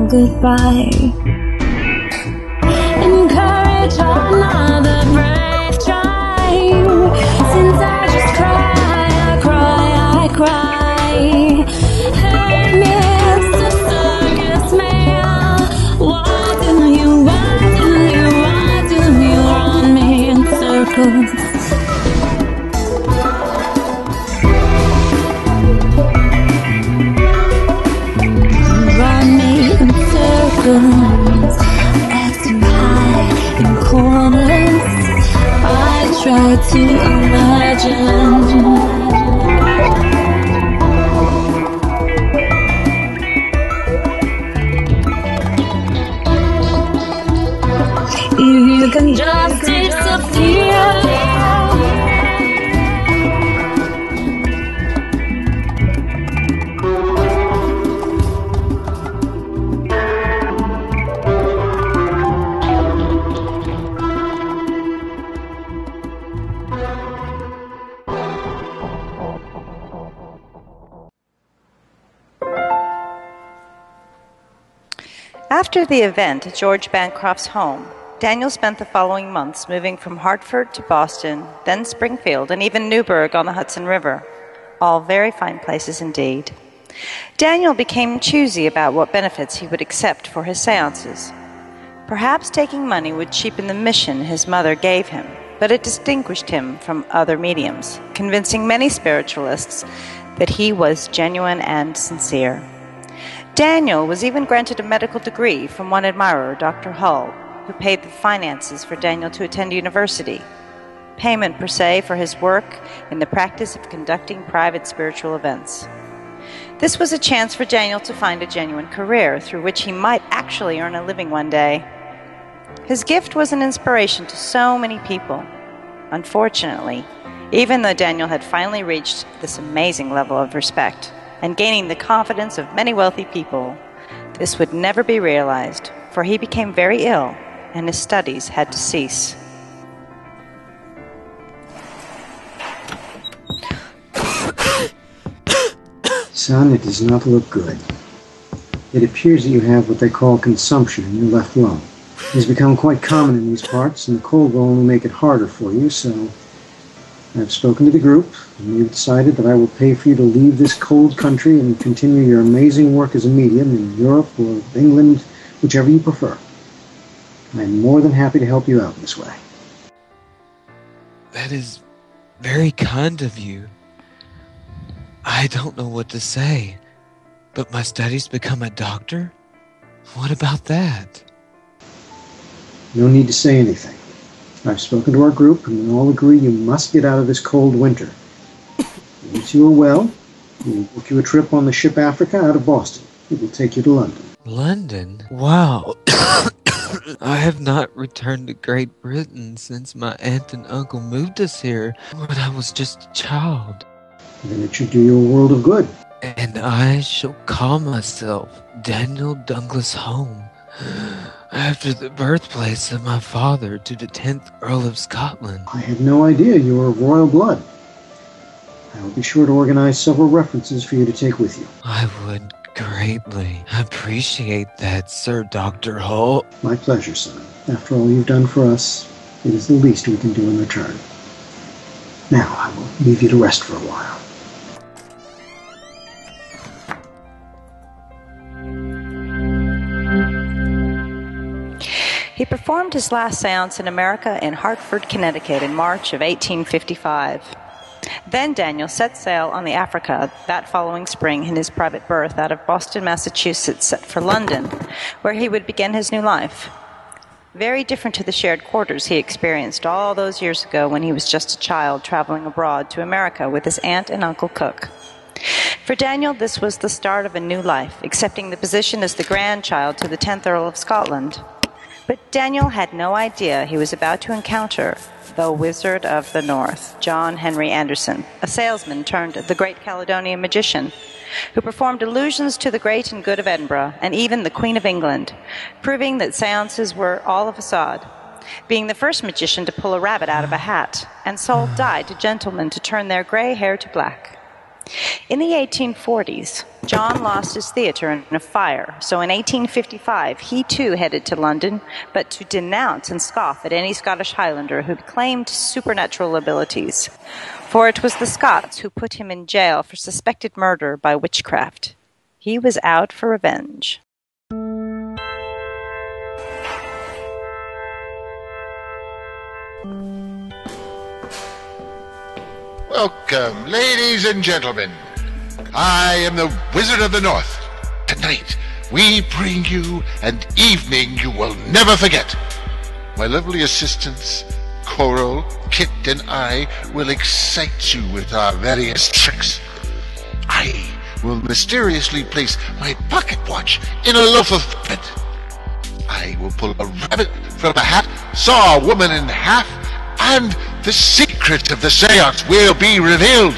Goodbye. Encourage another brave try. Since I just cry, I cry. Hey, Mr. Circus Man, why do you run me in circles? Acting high in corners, I try to imagine. You can just disappear. After the event at George Bancroft's home, Daniel spent the following months moving from Hartford to Boston, then Springfield, and even Newburgh on the Hudson River. All very fine places indeed. Daniel became choosy about what benefits he would accept for his seances. Perhaps taking money would cheapen the mission his mother gave him, but it distinguished him from other mediums, convincing many spiritualists that he was genuine and sincere. Daniel was even granted a medical degree from one admirer, Dr. Hull, who paid the finances for Daniel to attend university. Payment per se for his work in the practice of conducting private spiritual events. This was a chance for Daniel to find a genuine career through which he might actually earn a living one day. His gift was an inspiration to so many people. Unfortunately, even though Daniel had finally reached this amazing level of respect and gaining the confidence of many wealthy people, this would never be realized, for he became very ill and his studies had to cease. Son, it does not look good. It appears that you have what they call consumption in your left lung. It has become quite common in these parts, and the cold will only make it harder for you, so I've spoken to the group, and we've decided that I will pay for you to leave this cold country and continue your amazing work as a medium in Europe or England, whichever you prefer. I'm more than happy to help you out this way. That is very kind of you. I don't know what to say, but my studies become a doctor? What about that? No need to say anything. I've spoken to our group, and we all agree you must get out of this cold winter. Once you are well, we will book you a trip on the ship Africa out of Boston. It will take you to London. London? Wow. I have not returned to Great Britain since my aunt and uncle moved us here when I was just a child. Then it should do you a world of good. And I shall call myself Daniel Douglas Home, after the birthplace of my father, to the 10th Earl of Scotland. I had no idea you were of royal blood. I will be sure to organize several references for you to take with you. I would greatly appreciate that, Sir Dr. Hull. My pleasure, son. After all you've done for us, it is the least we can do in return. Now I will leave you to rest for a while. He performed his last seance in America in Hartford, Connecticut in March of 1855. Then Daniel set sail on the Africa that following spring in his private berth out of Boston, Massachusetts, set for London, where he would begin his new life. Very different to the shared quarters he experienced all those years ago when he was just a child traveling abroad to America with his aunt and Uncle Cook. For Daniel, this was the start of a new life, accepting the position as the grandchild to the 10th Earl of Scotland. But Daniel had no idea he was about to encounter the Wizard of the North, John Henry Anderson, a salesman turned the Great Caledonian magician, who performed illusions to the great and good of Edinburgh and even the Queen of England, proving that seances were all a facade, being the first magician to pull a rabbit out of a hat and sold dye to gentlemen to turn their gray hair to black. In the 1840s, John lost his theater in a fire, so in 1855 he too headed to London, but to denounce and scoff at any Scottish Highlander who claimed supernatural abilities. For it was the Scots who put him in jail for suspected murder by witchcraft. He was out for revenge. Welcome, ladies and gentlemen. I am the Wizard of the North. Tonight, we bring you an evening you will never forget. My lovely assistants, Coral, Kit, and I will excite you with our various tricks. I will mysteriously place my pocket watch in a loaf of bread. I will pull a rabbit from a hat, saw a woman in half, and the secret of the seance will be revealed.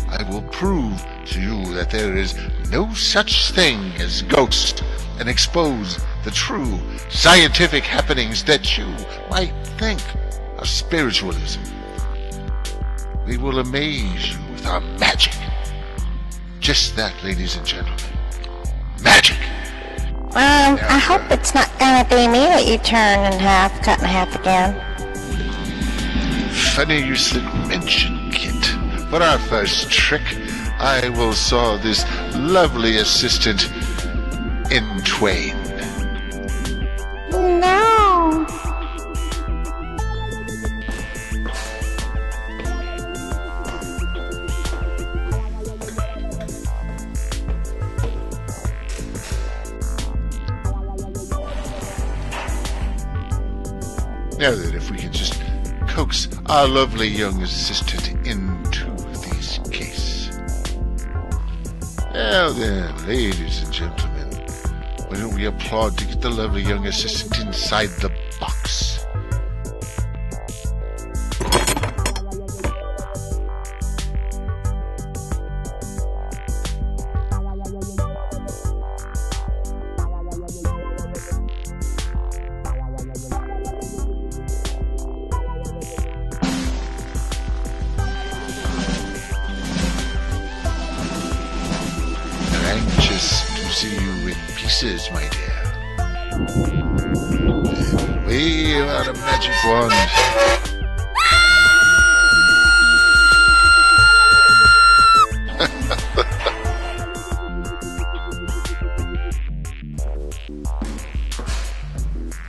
I will prove to you that there is no such thing as ghosts and expose the true scientific happenings that you might think are spiritualism. We will amaze you with our magic. Just that, ladies and gentlemen. Magic. I hope it's not gonna be me that you turn in half, cut in half again. Funny you should mention, Kit. For our first trick, I will saw this lovely assistant in twain. No. Now then, if we could just coax our lovely young assistant into this case. Now then, ladies and gentlemen, why don't we applaud to get the lovely young assistant inside the box? Anxious to see you in pieces, my dear. Wave out a magic wand.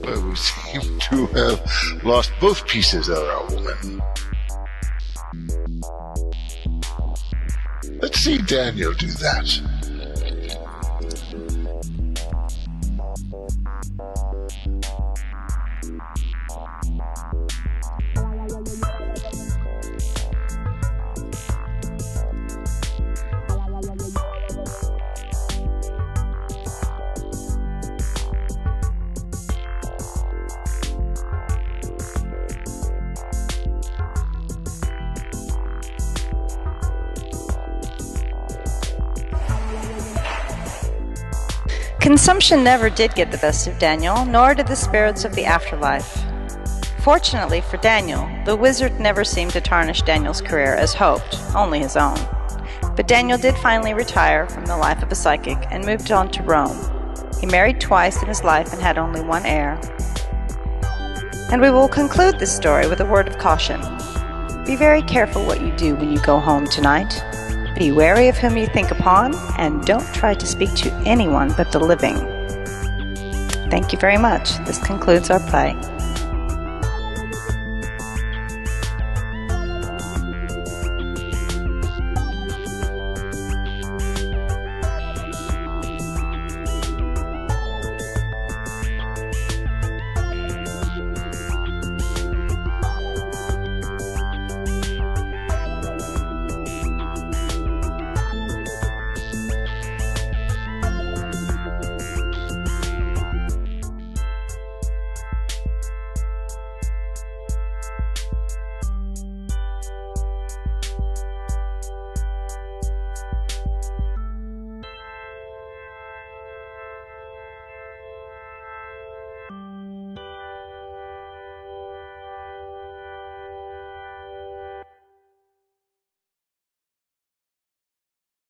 Well, we seem to have lost both pieces of our woman. Let's see Daniel do that. Consumption never did get the best of Daniel, nor did the spirits of the afterlife. Fortunately for Daniel, the wizard never seemed to tarnish Daniel's career as hoped, only his own. But Daniel did finally retire from the life of a psychic and moved on to Rome. He married twice in his life and had only one heir. And we will conclude this story with a word of caution. Be very careful what you do when you go home tonight. Be wary of whom you think upon, and don't try to speak to anyone but the living. Thank you very much. This concludes our play.